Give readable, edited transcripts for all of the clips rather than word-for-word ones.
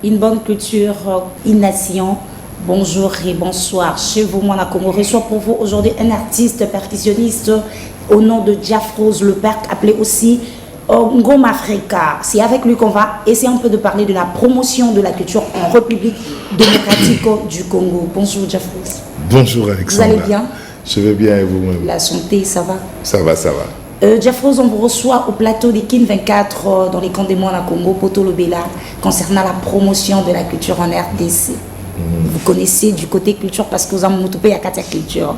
Une bonne culture, une nation. Bonjour et bonsoir. Chez vous, moi, Congo reçoit pour vous aujourd'hui un artiste percussionniste au nom de Diafrose Le Perc, appelé aussi Ngoma Africa. C'est avec lui qu'on va essayer un peu de parler de la promotion de la culture en République démocratique du Congo. Bonjour Diafrose. Bonjour Alexandra. Vous allez bien? Je vais bien et vous-même? La santé, ça va? Ça va, ça va. Diafrose, on vous reçoit au plateau des Kin 24 dans les camps des moines à Congo, Poto Lobela, concernant la promotion de la culture en RDC. Vous connaissez du côté culture parce que vous avez moutopé à Katia Culture.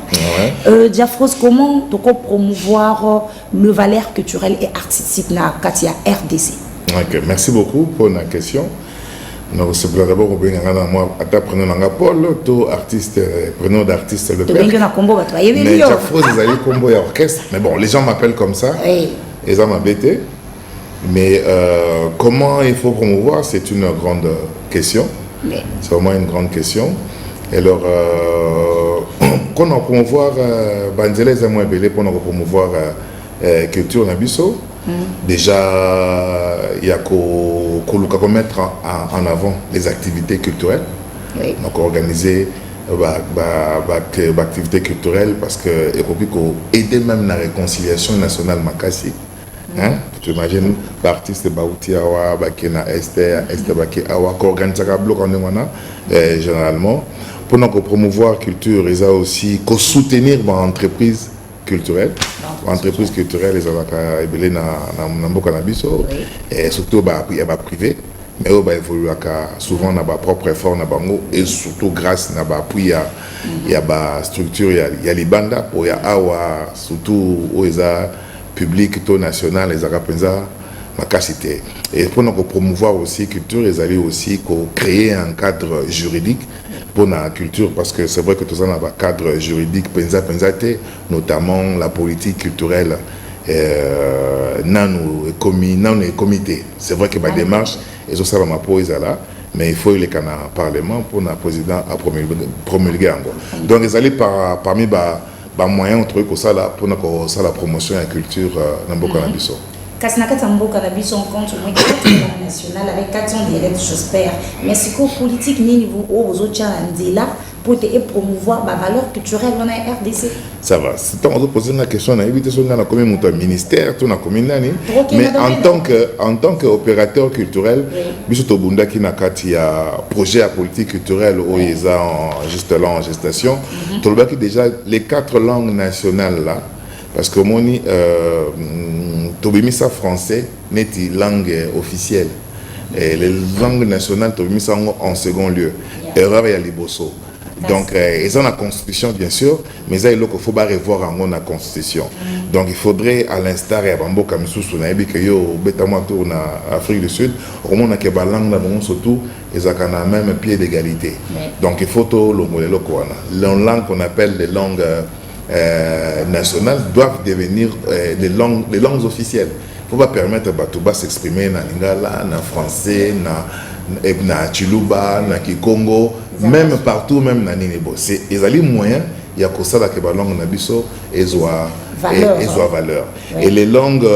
Ouais. Diafrose, comment promouvoir le valeur culturelle et artistique dans Katia RDC? Ok, merci beaucoup pour la question. Nous recevons d'abord au Bénin, moi, prenons un Paul, tout artiste, prenons d'artiste le père. Mais Diafrose, ils allaient combo et orchestre. Mais bon, les gens m'appellent comme ça. Oui. Ils ont m'embêté. Mais comment il faut promouvoir, c'est une grande question. Oui. C'est vraiment une grande question. Et alors, quand on promouvoir, Banzela, ils ont appelé pour promouvoir culture Nabiso. Déjà, il y a qu'à mettre en avant les activités culturelles. Oui. Donc, organiser des activités culturelles parce que il faut aider même la réconciliation nationale Makassi. Hein? Tu imagines l'artiste Baoutiawa, Bakena Esther, Bakiawa, qui organise un bloc en Ewana, généralement. Pour nous promouvoir la culture, ils ont aussi soutenir l'entreprise culturelle. Entreprise culturelle, ils ont cannabis et surtout il y a privé, mais il souvent on a propre effort et surtout grâce à l'appui il y a structure, il y a les bandes pour il y a surtout aux public national les arapenza ma capacité et pour nous promouvoir aussi la culture, ils allaient aussi créer un cadre juridique pour la culture, parce que c'est vrai que tout ça n'a pas de cadre juridique, notamment la politique culturelle, dans les comités. C'est vrai que ma démarche, et ça va m'apposer là, mais il faut les canaux parlement pour le président à promulguer. Donc, ils allaient parmi les moyens pour la promotion de la culture dans le cannabis. Kasnaka Tambo Cannabis, on compte au moins 4 national avec 400 dialectes, j'espère. Mais c'est qu'au politique, ni vous aux autres là pour promouvoir la valeur culturelle dans la RDC. Ça va. Si on te pose une question, on a évité sur la commune, mon ministère, tout la commune, mais en tant qu'opérateur culturel, Bissoto Bunda qui n'a qu'à projet à politique culturelle où ils ont juste là en gestation. Tout le qui déjà les 4 langues nationales là. Parce que mon Tobimisa français n'est une langue officielle. Et les langues nationales, Tobimisa en second lieu. Erreur, il y a les bosso. Donc, ils ont la constitution, bien sûr, mais il faut revoir en la constitution. Donc, il faudrait, à l'instar, il y a Bambo Kamissou, que yo, Betamato, en Afrique du Sud, au moins, que la langue, surtout, ils ont le même pied d'égalité. Donc, il faut tout le modèle. Les langues qu'on appelle les langues nationales doivent devenir des langues officielles. Il ne faut pas permettre à Touba s'exprimer dans lingala, dans français, dans Chiluba, dans Kikongo, même partout, même dans Ninebo. Ils ont les moyens, il y a que ça que la langue nabiso et valeur. Et les langues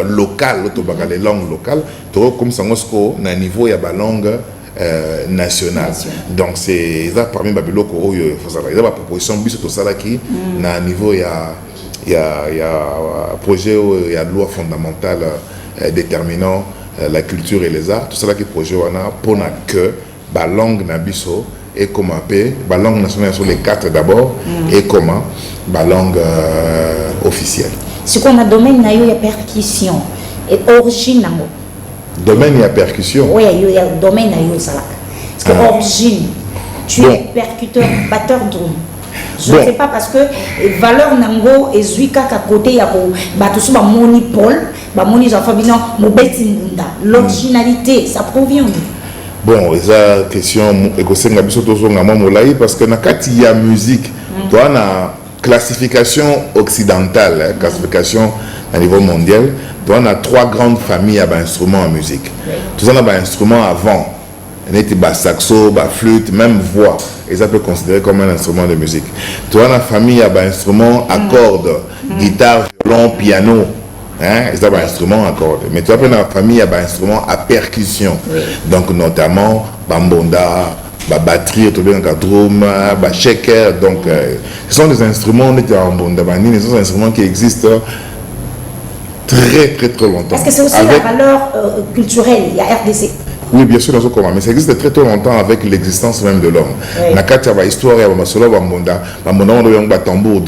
locales, les langues locales, comme ça, dans le niveau, il y a la langue national. Donc c'est ça parmi Babylone il faut savoir. Il y a une proposition bis tout ça là qui na niveau il y a projet il y a loi fondamentale déterminant la culture et les arts, tout ça là qui projet wana pour que la langue nabiso et comment la langue nationale sur les 4 d'abord et comment la langue officielle. Ce qu'on a domaine na yo ya percussion et origine domaine, il y a percussion. Oui, il y a domaine à Yosala. Parce que origine, tu es percuteur, batteur drum. Je ne sais pas parce que valeur nango et zuika à côté il y a batusu ba monopole, ba moni enfants binan mobeti ngunda. L'originalité, ça provient. Bon, esa question ekosenga biso tozonga mo molai parce que na kati ya musique, toi na classification occidentale, classification à niveau mondial, on a 3 grandes familles d'instruments en musique. Tout ça, on a des instruments avant. On a saxo, flûte, même voix. Et ça peut être considéré comme un instrument de musique. Tout ça, on a une famille d'instruments à cordes, guitare, violon, piano. ils ont un instrument encore. Mais tu vois, dans la famille, il y a un instrument à percussion. Oui. Donc, notamment, bambonda, batterie, drum, shaker. Donc, ce sont des instruments, ce sont des instruments qui existent très longtemps. Parce que c'est aussi la valeur culturelle, il y a RDC. Oui, bien sûr, mais ça existe très longtemps avec l'existence même de l'homme. Oui. Il y a histoire, il y a bambonda, on a tambour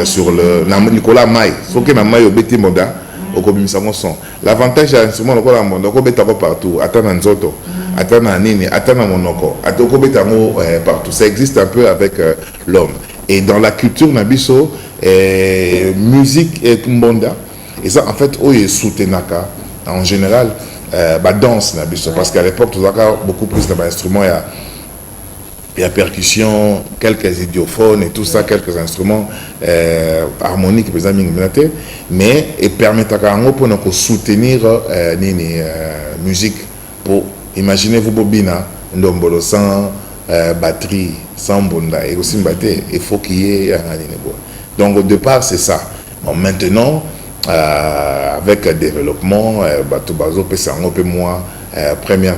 sur le Nicolas Maï. Sauf que Maï au Béti Moda, au Kobimisa son. L'avantage de l'instrument, on a partout, attends Nzoto, attends Nini, attends Monoko, attends partout. Ça existe un peu avec l'homme. Et dans la culture Nabiso, musique et Kumbonda, et ça en fait, où est Soutenaka, en général, danse parce qu'à l'époque tu as beaucoup plus d'instruments, il y a percussion, quelques idiophones et tout ça, quelques instruments harmoniques mais et permettent pour soutenir musique. Pour imaginez-vous bobina ndombolo sans batterie, sans bonda et aussi il faut qu'il y ait donc au départ c'est ça. Bon, maintenant avec le développement, première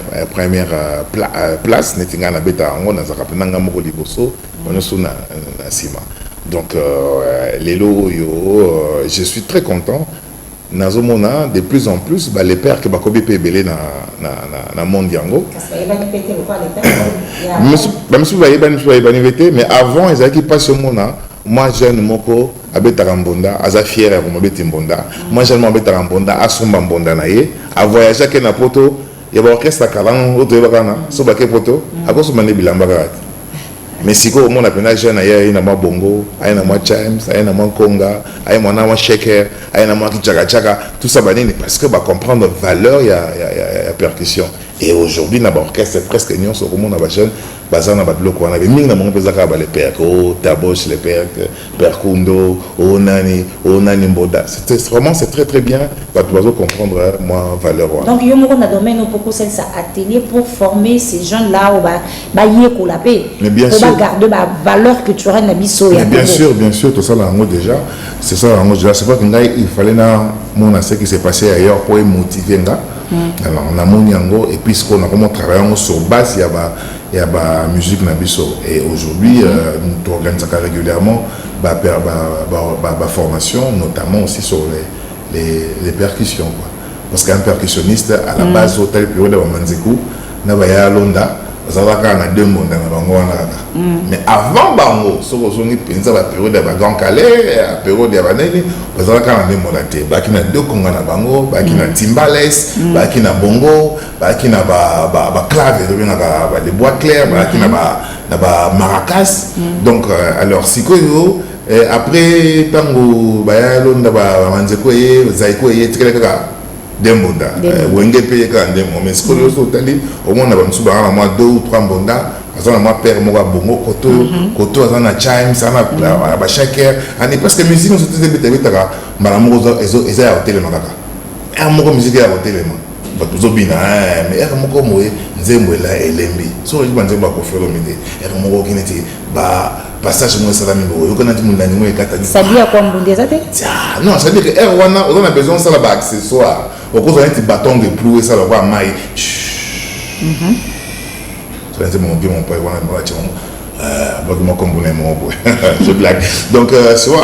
place, donc je suis très content. De plus en plus, les pères qui sont belé dans le monde yango. Mais avant, ils avaient passé au monde. Moi, jeune moko abeta rambonda, aza fier à mobeti mbonda. Moi, jeune abeta rambonda, asomba mbonda na ye, a voyager ke na poto, ya ba orchestre kalang oto yebakana, so ba ke poto, ako so mane bilamba kaka. Mais si ko mon apena jeune ya ina ma bongo, aina ma chimes, aina ma conga, aina ma shaker, aina ma tchaka tchaka, tout ça ba nini parce que ba comprendre valeur ya percussion. Et aujourd'hui na ba orchestre presque nion so ko mon ba jeune bazana badloko wana mingi na mongo pezaka ba les perco taboche les percundo onani mboda c'est vraiment c'est très bien ba tu comprendre moi valeur wana. Donc yo moko na domaine opoko ça atelier pour former ces jeunes là au ba yeko la paix pour ba garder ba valeur culturelle na biso ya. Bien sûr tout ça là déjà c'est ça là déjà c'est pas que il fallait na mon ce qui s'est passé ailleurs pour motiver nga. Alors on a mon yango et puis on a comment travailler sur base il y a la musique nabiso et aujourd'hui nous organisons régulièrement la formation notamment aussi sur les percussions quoi. Parce qu'un percussionniste à la base au tel période de Manzikou n'a pas ya Londa ça va quand on a deux mondes dans bango mais avant bango sur ozongi penza la période de Grand Calais la période de Baneli ça va quand on a deux mondes té ba kina deux konga na bango ba kina timbales ba kina bongo ba kina ba clave de bien ba des bois clairs ba kina ba maracas donc alors sikoyo après tango ba ya Londa ba Manzeko ye zaiko ye tikela Dembonda, Wenge paye quand demo, mais ce que nous avons dit, au moins on a besoin de moi 2 ou 3 bonda, parce qu'on a moi père moi bongo koto, on a chime, ça on a shaker, parce que musique nous sommes des bêtes bêtes là, madame Rosa ils a hôtel là, un mot musique à hôtel là, bah tout bien, mais un mot comme moi, nzembo là elembi, so je pense que va faire le midi, un mot qui n'était bah passage moi ça la même yo kana tout monde na moi katani ça dit à quoi mbonde ça non ça veut dire que wana on a besoin ça là accessoire au cause d'un petit bâton de plouer ça là quoi maille ça c'est mon père wana moi comme je blague donc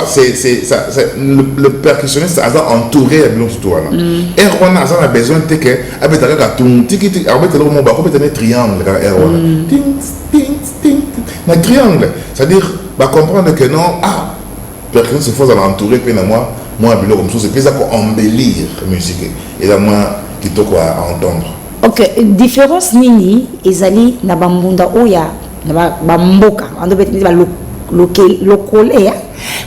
c'est ça le percussionniste a entouré le tout là et on a besoin de que avec la tout tiki avec le mot ba ko peut triangle ting ting ting na triangle c'est-à-dire bah comprendre que non percussion c'est faut l'entourer puis moi bilo comme ça c'est plus ça qu'on embellir musique et là moi qui to quoi entendre. OK, différence nini ezali na bambunda oya na bamboka ando peut-être ba local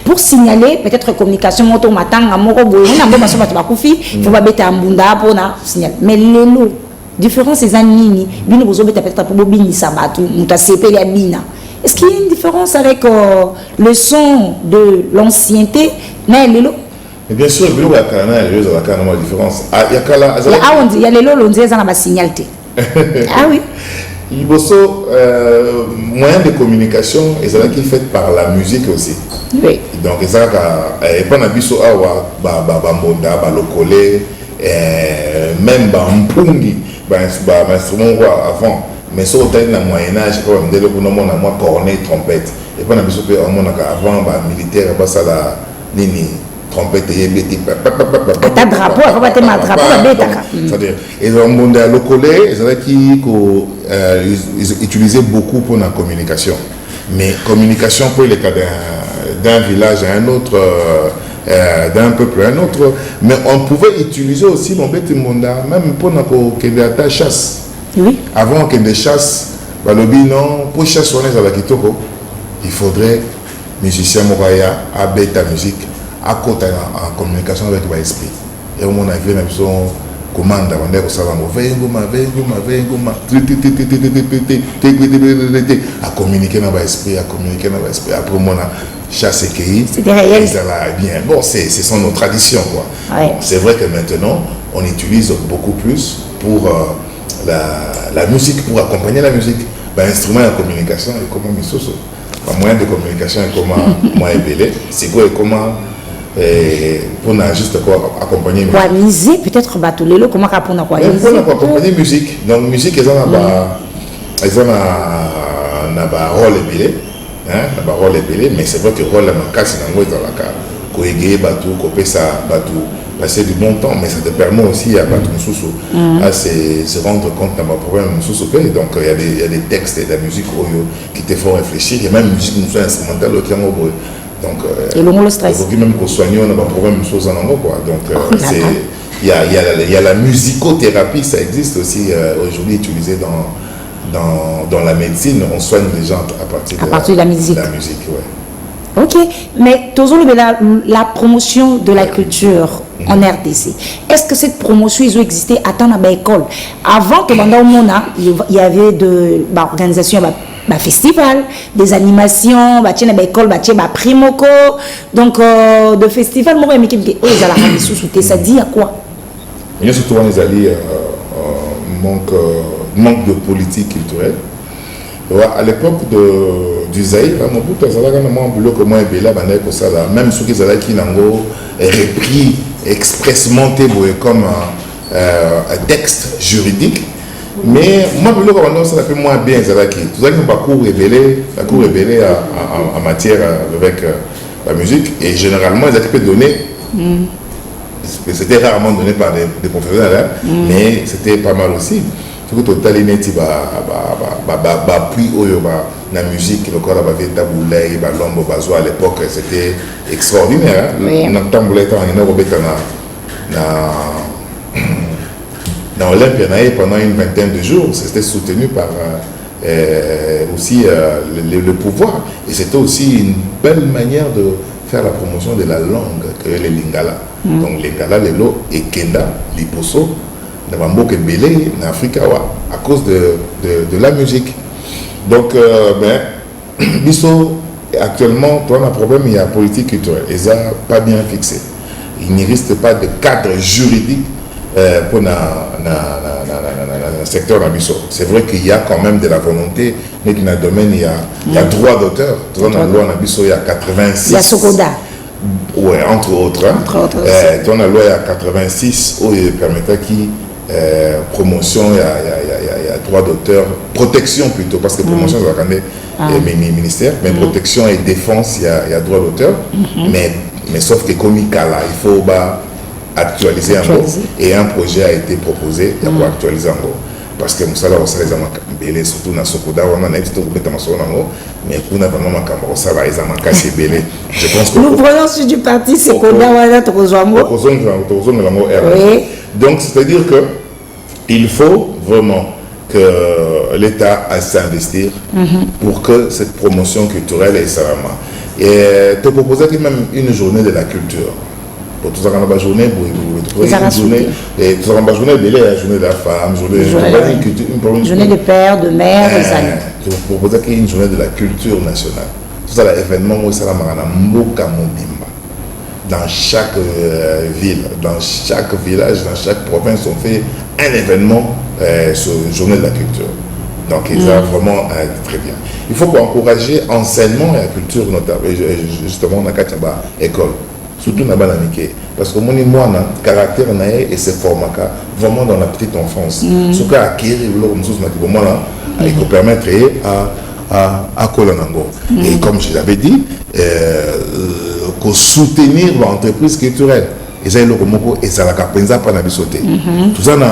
pour signaler peut-être communication moto matanga moko boye na mboma so bato bakufi faut ba beta mbunda pona signaler mais lelo différence ezali nini bino bozo beta peut-être pour bobinisa bato muta sepeli ya bina. Est-ce qu'il y a une différence avec le son de l'ancienneté mais lelo? Bien sûr, il y a une différence. Il y a les lots, on dit ça n'a pas signalité. Ah oui. Il y a moyen de communication, et c'est là qui est fait par la musique aussi. Oui. Donc, il y a pas d'abisso awa, mbonda, lokole, même mpungi, instrument avant. Mais ça, au Moyen-Âge, il y a cornet, trompette. Et pas d'abisso avant, militaire, ça la nini. Trompette et bêtis. Ta drapeau, avant de ma drapeau, c'est-à-dire, ils ont demandé à l'ocolé, c'est-à-dire qu'ils utilisaient beaucoup pour la communication. Mais communication pour les cas d'un village à un autre, d'un peuple à un autre. Mais on pouvait utiliser aussi mon bête monda, même pour la chasse. Oui. Avant qu'il y ait des chasses, non, pour chasser à la Kitoko, il faudrait musicien Moraya, à bêta musique. À côté en communication avec l'esprit. Et on a vu une commande on à communiquer dans l'esprit, à communiquer dans l'esprit. Après, on a chassé qui. C'est réel. Bien. Bon, ce sont nos traditions. Ouais. Bon, c'est vrai que maintenant, on utilise beaucoup plus pour la musique, pour accompagner la musique. Instrument de communication et comment misoso. Moyen de communication et comment moyen belé. C'est quoi et comment. Pour juste accompagner musique. Pour miser peut-être batulelo comment pour accompagner musique. Donc musique ils ont un rôle épilé, un rôle épilé, mais c'est vrai que rôle la casse dans le dans la cas. Koéguer batou, couper ça batou, passer du bon temps, mais ça te permet aussi à batou sous à se rendre compte d'un problème sous donc il y a des textes et de la musique qui te font réfléchir, il y a même musique instrumentale qui est donc, et le stress. Il faut même qu'on soigne, on n'a pas de problème de choses en anglais, quoi. Donc, il y a la musicothérapie, ça existe aussi aujourd'hui utilisé dans la médecine. On soigne les gens à partir de la musique. Ouais. Ok, mais toujours la promotion de la culture en RDC. Est-ce que cette promotion ils ont existé à temps à l'école? Avant que pendant il y avait de organisation. Festival, des animations, école, primoco, donc de festival, moi ça dit à quoi? Il y a surtout les alliés manque de politique culturelle. À l'époque du Zaïre, même ceux qui ont repris expressement comme un texte juridique. Mais moi, ça fait moins bien. Tout ça, c'est un parcours révélé en matière avec la musique. Et généralement, ils étaient donnés. C'était rarement donné par des professionnels, mais c'était pas mal aussi. Tout le temps, la musique, le corps avait taboulé, l'ombre, à l'époque, c'était extraordinaire. Dans l'Olympia, pendant une vingtaine de jours, c'était soutenu par aussi le pouvoir. Et c'était aussi une belle manière de faire la promotion de la langue que les Lingala. Donc les Lingala, les Lo et Kenda, Liposo, Nabamboke Belé, en Afrique, à cause de la musique. Donc, Bisso, actuellement, toi, on a un problème, il y a politique culturelle. Et ça, pas bien fixé. Il n'y reste pas de cadre juridique pour le secteur d'Abisso. C'est vrai qu'il y a quand même de la volonté, mais dans le domaine, il y a droit d'auteur. Dans la loi d'Abisso, il y a 86. Il y a Sokoda. Oui, entre autres. Dans la loi, il y a 86 où il permettait qu'il promotion, il y a droit d'auteur, protection plutôt, parce que promotion, c'est le ministère, mais protection et défense, il y a droit d'auteur. Mais sauf que comme il faut actualiser en gros, et un projet a été proposé pour actualiser en gros. Parce que nous savons que surtout dans Sokoda, on a un petit peu de temps, mais pour nous, je pense que nous prenons sur du parti Sokoda, donc c'est-à-dire qu'il faut vraiment que l'État s'investir pour que cette promotion culturelle est salamment. Et te proposer même une journée de la culture. Pour tout ça, on a une journée, et tout ça, on a une journée de la femme, journée de père, de mère, des amis. Pour proposer qu'il y ait une journée de la culture nationale. Tout ça, l'événement, où ça dans chaque ville, dans chaque village, dans chaque province, on fait un événement sur la journée de la culture. Donc, ils ont vraiment très bien. Il faut encourager enseignement et la culture, notamment, justement, dans la école. Surtout dans la Mickey. Parce que mon caractère et ses formats vraiment dans la petite enfance. Ce qui a acquis, il peut permettre à Kolanango. Et comme je l'avais dit, soutenir l'entreprise culturelle. Et ça, et ça la capenza pas na bisoté. Tout ça dans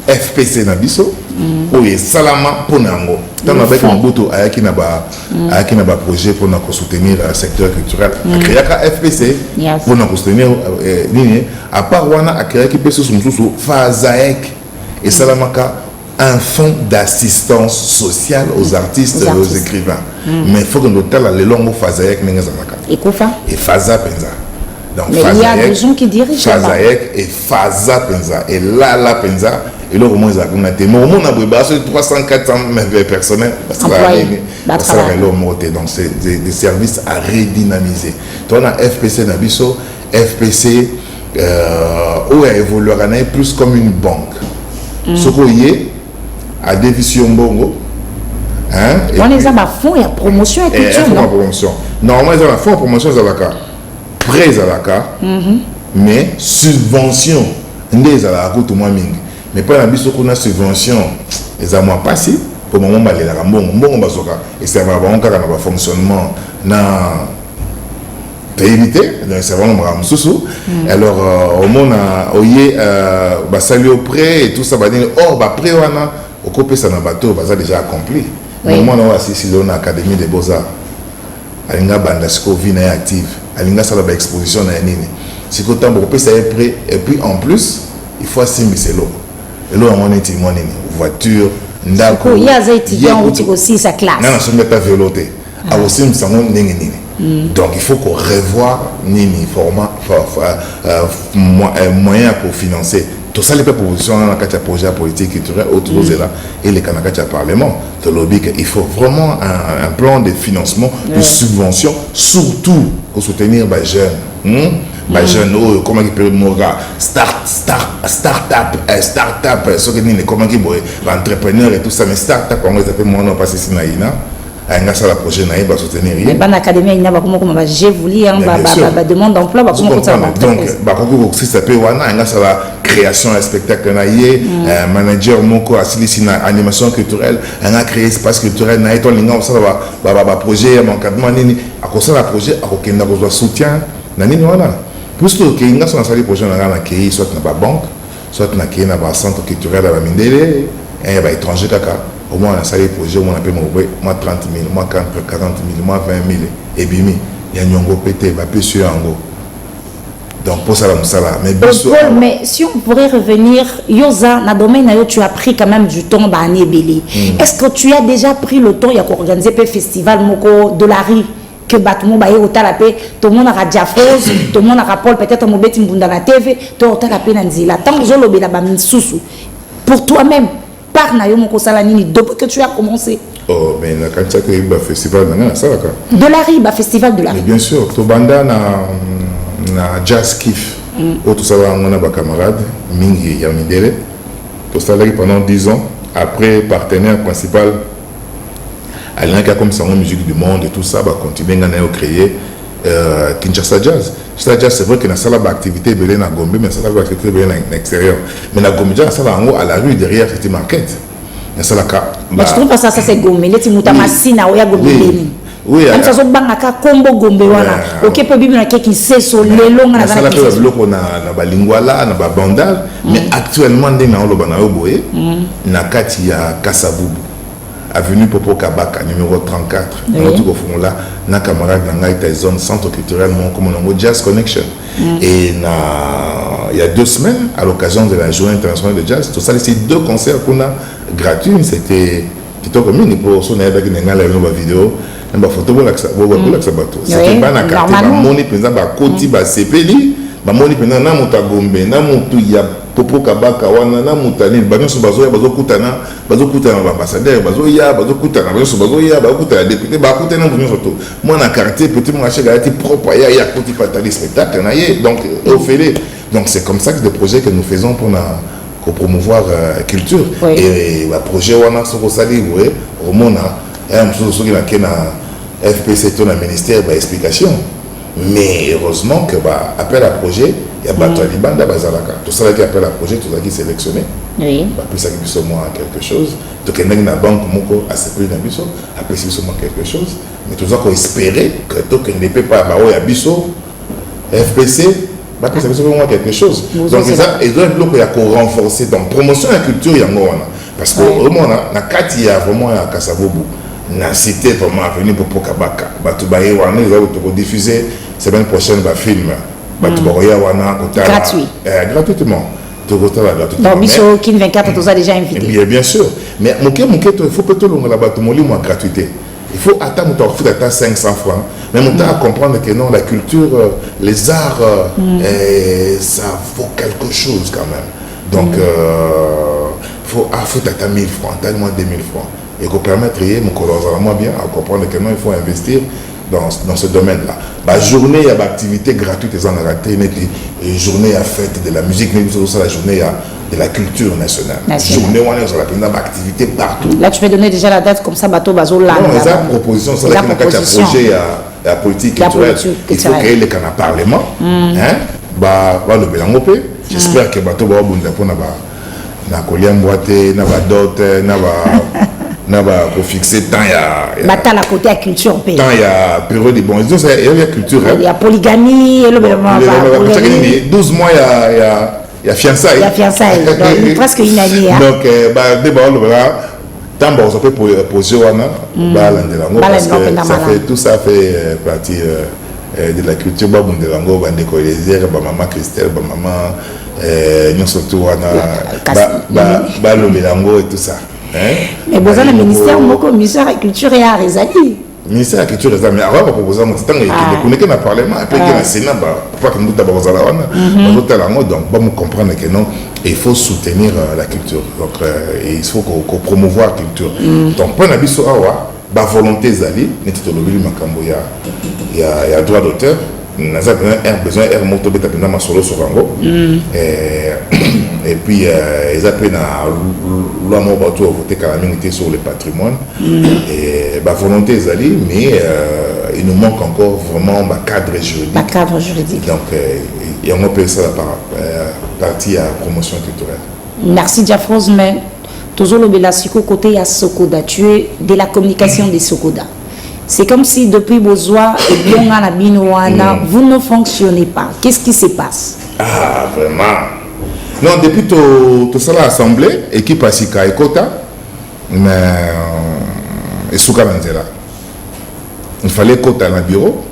FPC na biso. Oui, salama pour nango. Tant avec mon boto ayaki na ba projet pour nous soutenir le secteur culturel. Créer FPC pour nous soutenir nini. À part wana créer qui sous Fazaek et salamaka un fonds d'assistance sociale aux artistes et aux écrivains. Mais il faut que nous telle les longs Fazaek n'engazamaka. Et quoi? Et Faza Penza. Donc, mais il y a des gens qui dirigent Fazaek et Faza Penza. Et là, la Penza, et là, au moins, ils ont 300, 400 personnels. Donc, c'est des services à redynamiser. Donc, on a FPC Nabiso, FPC, où elle évoluera plus comme une banque. Ce qu'on y est, à Division Bongo. On les a à fond et à promotion et culture. Normalement, ils ont à fond à promotion, ils ont la carte. Prêts à la carte, mais subvention, mais pas la biso qu'on a subvention, les amours passés, pour le moment, et ça va avoir un fonctionnement dans éviter, c'est vraiment alors, au monde, on saluer au prêt et tout ça, va dire, oh, prêt, au copé, ça n'a pas tout, ça déjà accompli. Au moment où on a assisté à l'Académie des Beaux-Arts, Alinga Bandasco Vina est active. Alinga ça la exposition na nini. Si quand on ça est prêt et puis en plus il faut assumer l'eau. Et là on est témoin nini voiture ndako. Il y a des étudiants aussi sa classe. Non, je ne mets pas véloté. A aussi me sango nini nini. Donc il faut qu'on revoie nini format moyen pour financer. Tout ça les propositions dans le projet politique culturel autour de là et les Kanaka Parlement. Il faut vraiment un plan de financement, de subvention, surtout pour soutenir les jeunes. Les jeunes, comment ils peuvent mourir, start-up, comment ils peuvent entrepreneurs et tout ça, mais start-up, on les appelle moi, on passe ici, il y a projet qui soutenir. Mais dans l'académie, il y a comment j'ai voulu demande d'emploi. Donc, si ça peut la création d'un spectacle, manager moko assisté à animation culturelle, on a créé espace culturel, on a projet, encadrement, à cause de projet, on a besoin de soutien. Puisque il y a des projets qui soit dans la banque, soit dans le centre culturel à la Mindele, et il y a des étrangers. Au moins, on a salé projet, on a payé moi 30 000, moi 40 000, moi 20 000. Et bien, il y a un yongo pété, il va payer sur un go. Donc, pour ça, mais si on pourrait revenir, Yosa, dans le domaine où tu as pris quand même du temps à Nébélé, est-ce que tu as déjà pris le temps, il y a organisé un festival de la rue que Batmo Baye au Talapé, tout le monde a Diafrose, tout le monde a rapport, peut-être un mobile Mbunda la TV, tout le Talapé Nanzila. Tant que je l'obéis là-bas, pour toi-même. Depuis que tu as commencé. Oh, mais quand tu as créé le festival, de la riba, festival de la riba. Bien sûr, tu banda na Jazz Kiff. Tout ça, on a des camarades, Mingi Yamidele. Tout ça, pendant 10 ans, après partenaire principal, Alain qui a comme ça en musique du monde et tout ça, va continuer à créer Kinshasa Jazz. Kinshasa Jazz, c'est vrai qu'il y a une activité belée à Gombe, mais il y a une activité belée à l'extérieur. Mais la Gombe Jazz, à la rue derrière cette marquette. Mais je trouve que ça c'est Gombe. Les Timoutamasi, il y a Gombe. Oui, même ça, c'est un combo Gombe. Ok, pour bien qui sait sur les longs. On a Lingwala, on a Bandal, mais actuellement, on a Katia Kassaboubou. Avenue Popo Kabaka, numéro 34. Dans là, na camarade dans zone centre culturel, comme on a Jazz Connection. Et il y a 2 semaines, à l'occasion de la journée internationale de jazz, tout ça, c'est 2 concerts qu'on a gratuits. C'était comme une pour son aide avec une vidéo, une photo pour l'accès. C'était pas un quartier, moni pendant ba koti ba sepeli, ba moni pendant na mutagombe, na mutu ya Popo Kabaka wana na mutani banyoso bazoya bazokutana ba ambassadeur bazoya bazokutana banyoso bazoya bakutana député bakutana banyoso to moi na quartier petit mon acheter gati propre ya koti patali spectacle na yé donc au fait donc c'est comme ça que des projets que nous faisons pour pour promouvoir culture. Oui. Et le projet wana soko sali ouais au monde un chose qui na FPC tout le ministère explication. Mais heureusement que appel à projet il y a bateau libanda bazalaka tout ça qui appelle à projet tout ça qui sélectionné. Oui. Après ça qui moins quelque chose. Donc il y a une banque moko a séparé na biso après ça moins quelque chose. Mais tout ça qu'on espérait que tout que ne peut pas bao ya biso FPC bah ça veut dire quelque chose. Donc ça et donc il y a qu'on renforcer dans promotion de la culture yango wana parce que vraiment na kati ya vraiment ya Kasavubu na cité vraiment venir pour Kabaka batu baye wana ils vont diffuser semaine prochaine ba film batu baroya wana gratuit gratuitement tout gratuitement. Donc biso kin 24 tous a déjà invité. Bien sûr mais mon il faut peut-être la batu molimo en gratuité. Il faut attendre à 500 francs. Mais on doit comprendre que non, la culture, les arts, ça vaut quelque chose quand même. Donc, il faut attendre 1000 francs, tellement 2000 francs. Et qu'on permette mon collaborateur bien à comprendre que non, il faut investir dans ce domaine-là. La journée, il y a des activités gratuites, une journée à fête de la musique, mais aussi la journée de la culture nationale. Journée où on a des activités partout. Là, tu peux donner déjà la date comme ça, bateau, bazo, là. Non, les propositions, c'est là qu'il y a un projet à la politique culturelle. Il faut créer le canal parlement. Le Belangopé. J'espère que bateau va abonder pour na koliam boité, na dot, na pour fixer temps il y a à côté à culture temps il y a période de bon disons il y a culturel il y a polygamie et le 12 mois il y a fiançailles donc presque une année donc d'abord le voilà tant bon ça peut poser wana parce que tout ça fait partie de la culture babundelango bandeko les maman Christelle maman surtout wana balobelango et tout ça. Mais vous avez le ministère de la Culture et Arts Ezali. Le ministère de la Culture et Arts, mais avant de proposer un temps, il connaît que le Parlement, après que le Sénat, pas que nous d'abord donc on comprendre que non, il faut soutenir la culture. Donc il faut qu'on promouvoir la culture. Donc pour n'abisso awa, la volonté Ezali, il y a droit d'auteur. Nous avons besoin de moto beta pendant solo sur Rango et puis ils appellent la loi non bateau voter calamité sur le patrimoine et la volonté est allée mais il nous manque encore vraiment un cadre juridique. Donc il y a un peu ça par partie à promotion culturelle. Merci Diafrose, mais toujours le Belasiko côté à Sokoda, tu es de la communication des Sokoda. C'est comme si depuis Bozoa et Blonga Binoana, vous ne fonctionnez pas. Qu'est-ce qui se passe? Ah, vraiment. Non, depuis tout ça, l'Assemblée, équipe à Sika et Kota, mais et Soukalanzela. Il fallait Kota dans le bureau,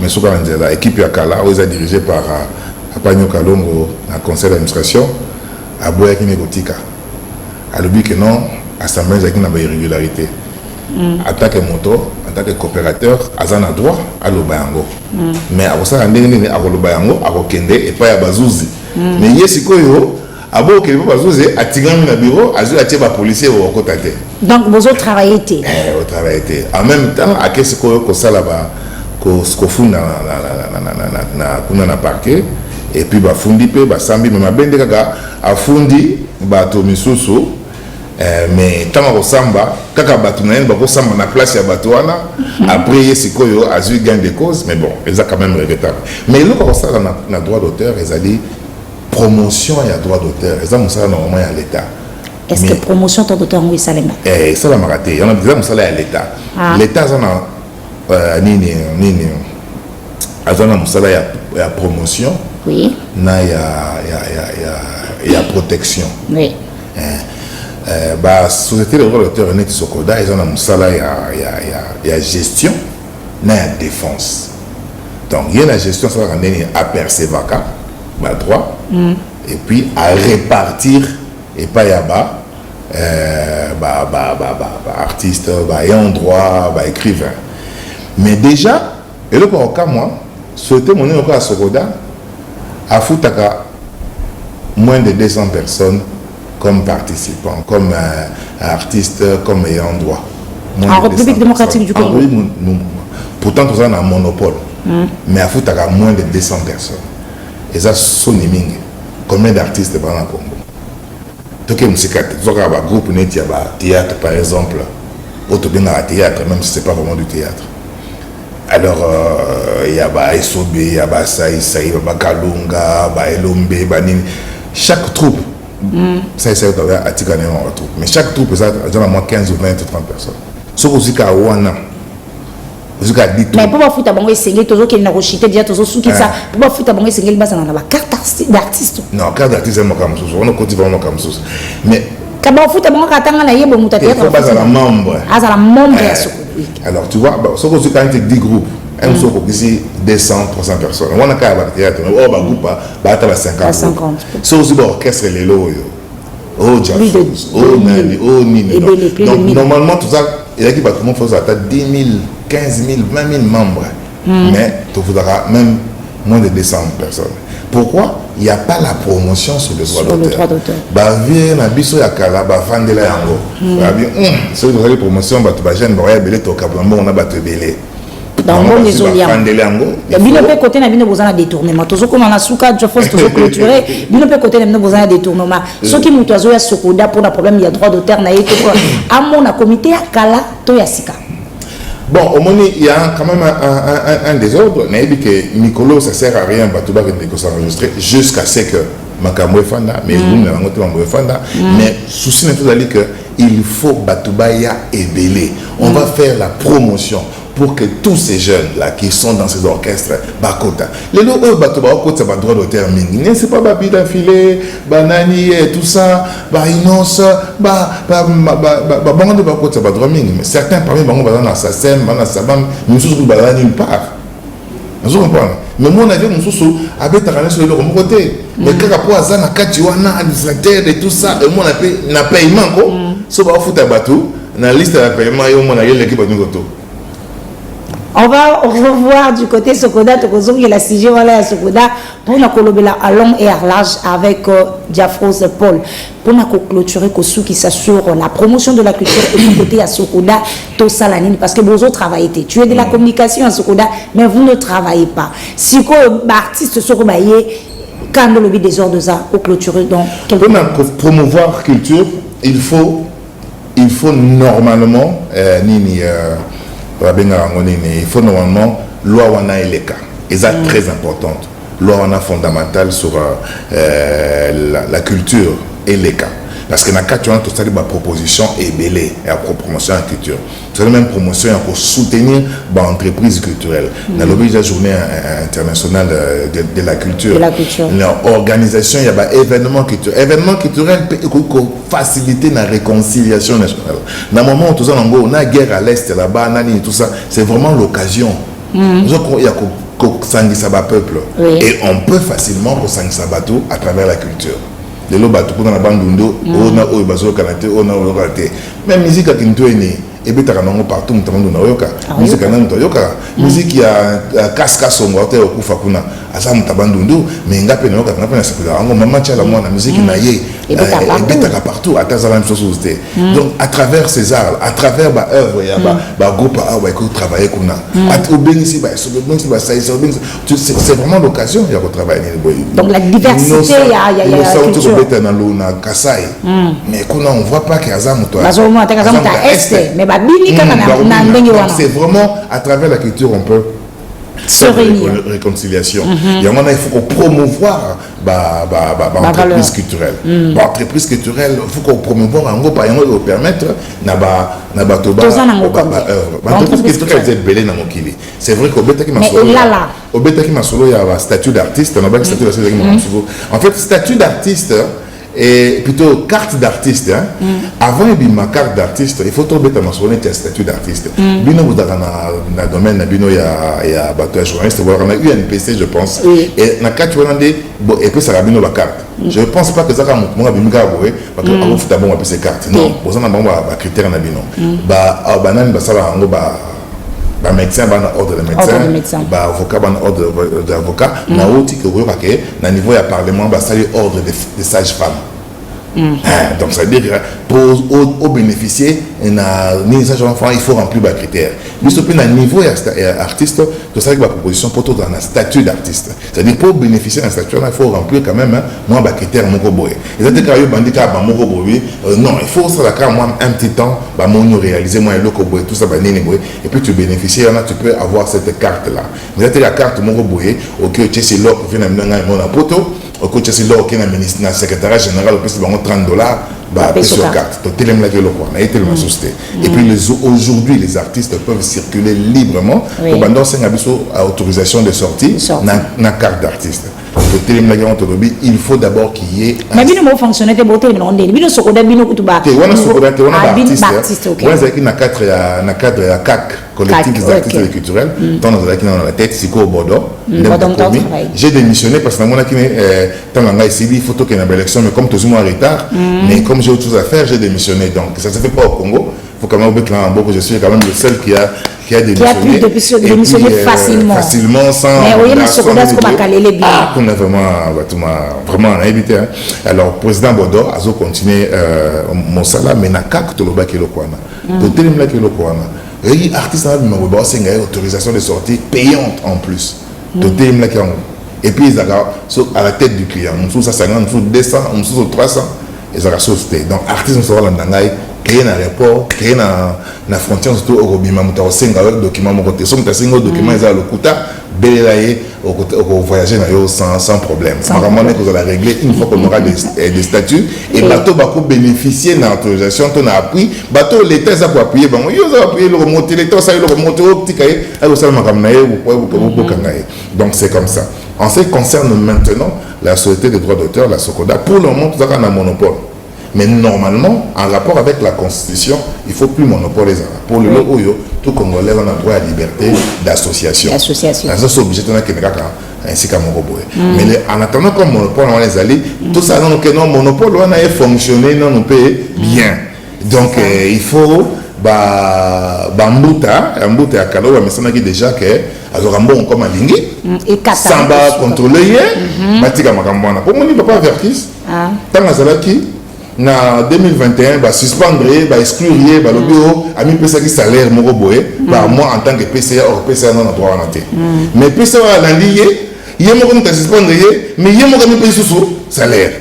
mais Soukalanzela, équipe Yakala, ils sont dirigés par Apagno Kalongo, un conseil d'administration, à Boyaki Negotika. À l'objet que non, l'Assemblée, il y a une irrégularité. En tant que moto, en tant que coopérateur, Azana droit à l'Obayango. Mais à ça, on est à l'Obayango, à Rokende et pas à Bazouzi. Mais Yesikoyo, à Boke Bazouzi, à Tigam na bureau, à Zula Tieba policier au Kotate. Donc, vous avez travaillé. Vous travaillez. En même temps, à Kesikoyo, Kosa là-bas, Kofu na parquet, et puis Bafundi, Basambi, mais ma bende kaka, à Fundi, Batomisusu. Mais tant que samba kaka batu na yeba ko samba na place ya batu wana après sikoyo azu gain de cause mais bon ils a quand même regrettable mais le ko ça na droit d'auteur ils allaient promotion et droit d'auteur ils ont ça normalement à l'état. Est-ce que promotion droit d'auteur oui ça les met ça la maraté on a déjà ça à l'état l'état ça na nini azana musala ya promotion oui na ya protection oui société de droit d'auteur net Sokoda ils ont un salaire il y a gestion na ya défense donc il y a la gestion ça va donner à percevoir droit et puis à répartir et pas ya artiste ayant droit écrivain mais déjà et le cas moi souhaiter mon nom à Sokoda à Futaka moins de 200 personnes comme participants, comme artistes, comme ayant droit. En République démocratique du Congo. Oui, pourtant, tout ça a un monopole. Mais à Futaka, moins de 200 personnes. Et ça, c'est Combien d'artistes dans le Congo? Donc musique groupe net ya ba théâtre par exemple, auto bien à théâtre même si c'est pas vraiment du théâtre. Alors il y a ba SOB, il y a ba Saï, ba Kalunga, ba Elombe, ba Nini. Chaque troupe ça doit attirer un troupe. Mais chaque troupe ça a moins 15 ou 20 ou 30 personnes. Ce que vous avez wana mais pour foutre à bon essayer toujours qu'il n'a rejeté déjà toujours sous qui ça pour foutre à bon essayer le bas dans la carte d'artiste. Non, carte d'artiste c'est moi comme ça. On continue vraiment comme ça. Mais quand on fout à bon katanga na yebo mutateur. Il faut pas à la membre. À la membre. Alors tu vois, ce que vous avez 10 groupes. Un seul groupe ici 200 300 personnes. On a qu'à théâtre. Oh bah groupe bah t'as 50. Ce aussi orchestre les lots. Oh Jafro, oh Nani, oh Nini. Donc normalement tout ça il y a qui va tout le monde faire ça 10 000 15 000, 20 000 membres. Mais tu voudras même moins de 200 personnes. Pourquoi? Il n'y a pas la promotion sur le droit d'auteur. Bah, viens, na biso ya kala, bah, vendez la yango. Bah, bien, sur le droit de promotion, bah, tu vas gêner, bah, belé, tu vas on a battu belé. Dans le monde des oliens. Il y a bien côté, il y a besoin de détournement. Tout ce qu'on a souka, je pense, tout ce clôturé, il y a côté, il y a besoin de détournement. Ce qui nous toise, il y a ce coda pour le problème, il y a droit d'auteur, il y a mon comité à kala, to ya sika. Bon, au moins, il y a quand même un désordre. Mais il dit que Nicolo, ça ne sert à rien de s'enregistrer jusqu'à ce que Makamwe Fanda, mais mais souci n'est tout à dire qu'il faut Batubaya et Belé. On va faire la promotion pour que tous ces jeunes-là qui sont dans ces orchestres, Bakota, les lots, Batubaya, c'est pas droit d'auteur, mais c'est pas Babi d'affilée, Banani et tout ça, Inos, Bango de Bakota, c'est pas droit, mais certains parmi Bango, Banana Sassem, Banana Sabam, nous sommes Banana nulle part. Vous comprenez? Mais moi, on a vu nous sommes avec Tarana sur le côté. Mais quand on a Zana Katiwana, administrateur et tout ça, et moi, on a payé quoi? Si on a foutu à bateau, dans la liste de paiement, on a l'équipe de nous. On va revoir du côté Sokoda, il y a la CG voilà Sokoda pour nous collaborer à long et à large avec Diafrose Paul pour nous clôturer qui s'assure la promotion de la culture et du côté à Sokoda tout ça la ligne parce que vous autres travaillez tu es de la communication à Sokoda mais vous ne travaillez pas si quoi artiste Sokoda quand le lobby des ordres ça au clôturer donc pour promouvoir culture il faut normalement il faut normalement loi wana et les cas et ça très importante loi wana fondamentale sur la culture et les cas parce que dans le cas tu as tout ça des propositions et belé et à promotion en culture c'est la même promotion pour soutenir l'entreprise culturelle dans la journée internationale de la culture l'organisation il y a événement culturel peut faciliter la réconciliation nationale dans le moment où tout ça on a guerre à l'est là-bas tout ça c'est vraiment l'occasion il y a ça peuple et on peut facilement ça à travers la culture de l'eau bateau pour la bande d'undo on a au bateau canate on a au raté même musique à Kintoeni et bien t'as un partout notamment dans Yoka musique à Nanto Yoka musique y a casca son water au Kufakuna à ça mon bande d'undo mais il y a peine Yoka n'a pas la sécurité en maman tient la moi la musique naïe et bien t'as partout à ta la même chose donc à travers ces arts à travers ba œuvre il y a ba groupe à ouais que travailler qu'on a à au bien ici bah c'est vraiment l'occasion il y a travailler donc la diversité il y a culture mais on voit pas qu'il y a ça mais c'est vraiment à travers la culture on peut se réunir réconciliation il faut qu'on promouvoir l'entreprise culturelle l'entreprise culturelle il faut qu'on promouvoir un groupe pour permettre l'entreprise culturelle est belée dans mon kili c'est vrai qu'au Betaki Masolo il y a un statut d'artiste en fait statut d'artiste et plutôt carte d'artiste avant ma carte d'artiste il faut trouver un statut d'artiste bino vous dans le domaine bino il y a bateau journaliste on a eu un PC je pense et na carte et puis ça a bino la carte je pense pas que ça va mon abimga parce que on fait bon PC carte non vous en avez un critère na bino banane ça va médecin ordre de médecin avocat ordre d'avocat na outil que vous voyez na niveau ya parlement ça ordre des sages-femmes Donc ça veut dire que pour bénéficier il faut remplir les critères. Mais surtout à niveau artiste, tu sais que la proposition pour tout dans un statut d'artiste. C'est-à-dire pour bénéficier d'un statut, il faut remplir quand même moins de critères. Et c'est-à-dire que non, il faut ça un petit temps, réaliser tout ça, et puis tu bénéficies, tu peux avoir cette carte-là. Mais c'est la carte ok, tu sais l'or qui vient de poto, ok, tu sais l'or qui est dans le secrétariat général, au $30, sur carte. Et puis aujourd'hui, les artistes peuvent circuler librement pour avoir autorisation de sortie dans la carte d'artiste. Il faut d'abord qu'il y ait mais bien nous fonctionner te beauté non ndé bien sokoda bino kutuba artiste na cadre ya CAC collectif des artistes et culturels tant dans la tête siko au Bordeaux j'ai démissionné parce que moi qui tant nga ici il faut que na élection mais comme toujours en retard mais comme j'ai autre chose à faire j'ai démissionné donc ça se fait pas au Congo faut quand même que je suis quand même le seul qui a démissionné facilement sans mais oui mais sokoda ce qu'on calé les bien on a vraiment évité alors président Bordeaux a continué mon salaire mais na CAC to loba kilo kwana to telemla kilo kwana et artiste na me ba senga autorisation de sortie payante en plus to telemla kwana et puis ils à la tête du client on sous ça 50 on sous 200 on sous 300 ils ont sauté donc artiste on sera là ndangai créer un aéroport, créer une frontière surtout au Robima, on a un document, on a un document, ils ont le quota, on voyager sans problème. Normalement, on va régler une fois qu'on aura des statuts et bateau va bénéficier de l'autorisation, on a appris, bateau l'État ça pour appuyer, bon, ils ont appuyé le remonter, l'État ça le remonter au petit cahier, donc c'est comme ça. En ce qui concerne maintenant la société des droits d'auteur, la SOCODA, pour le moment, tout ça a un monopole. Mais normalement, en rapport avec la Constitution, il ne faut plus monopoliser. Pour le Oyo, tout Congolais, on a droit à la liberté d'association. Ça, c'est obligé de ainsi qu'à Moroboé. Mais en attendant comme monopole, on les alliés, tout ça, non, monopole, on a fonctionné, non, on peut bien. Donc, il faut. Mbuta ya Kaloba mais ça n'a déjà que azorambo comme alingi samba contrôler matika makambana pour moi il pas avertis tant azalaki na 2021 va suspendre va exclure va lobio a mis pesa qui salaire moko boye par mois en tant que PCA or PCA non droit en té mais PCA alandi ye moko mta suspendre mais ye moko mi pesa sous salaire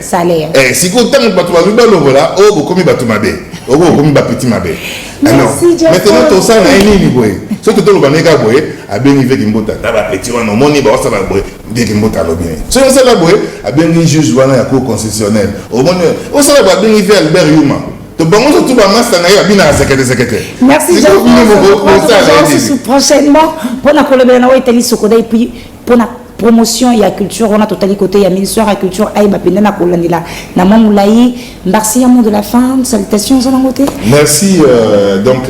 si ko tant bato ba lobalo voilà o ko mi bato mabe o ko mi ba petit mabe alors maintenant tout ça na nini boye so to lo baneka boye a bien avec Mbota na ba petit wana moni ba ça ba boye dès que Mbota lo bien so ça la boye a bien juge wana ya cour constitutionnelle au moni o ça ba bien avec Albert Yuma to bango tout ba master na ya bina secrétaire merci prochainement pour la collaboration na Itali Sokoda et puis pour la promotion et la culture on a totalement côté il y a ministère à culture aïba pendana kolandela na mamulayi merci à mot de la fin salutations à côté merci donc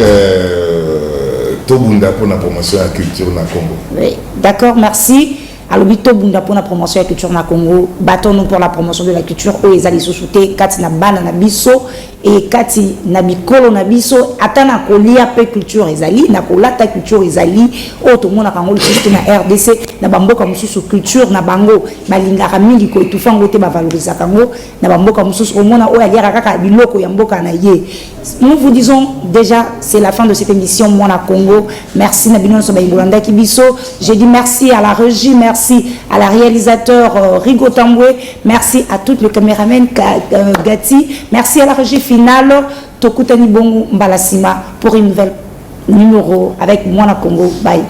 Tobunda pour la promotion à la culture na Congo oui d'accord merci alors Tobunda pour la promotion à la culture na Congo battons-nous pour la promotion de la culture où les alliés sous-souté kati na bana na biso et kati na bikolo na biso atana kolia pe culture ezali na kolata culture ezali o to mona kango le na RDC na bamboka mususu culture na bango balingaka mingi ko etufango te ba valoriser kango na bamboka mususu o mona o aliaka kaka biloko ya mboka na ye. Nous vous disons déjà c'est la fin de cette émission Mona Congo. Merci na bino so ba Ingolanda Kibiso. Je dis merci à la régie, merci à la réalisateur Rigo Tambwe, merci à toutes les caméramans Gati, merci à la régie finale Tokutani Bongo Mbalasima pour une nouvelle numéro avec Mona Congo. Bye.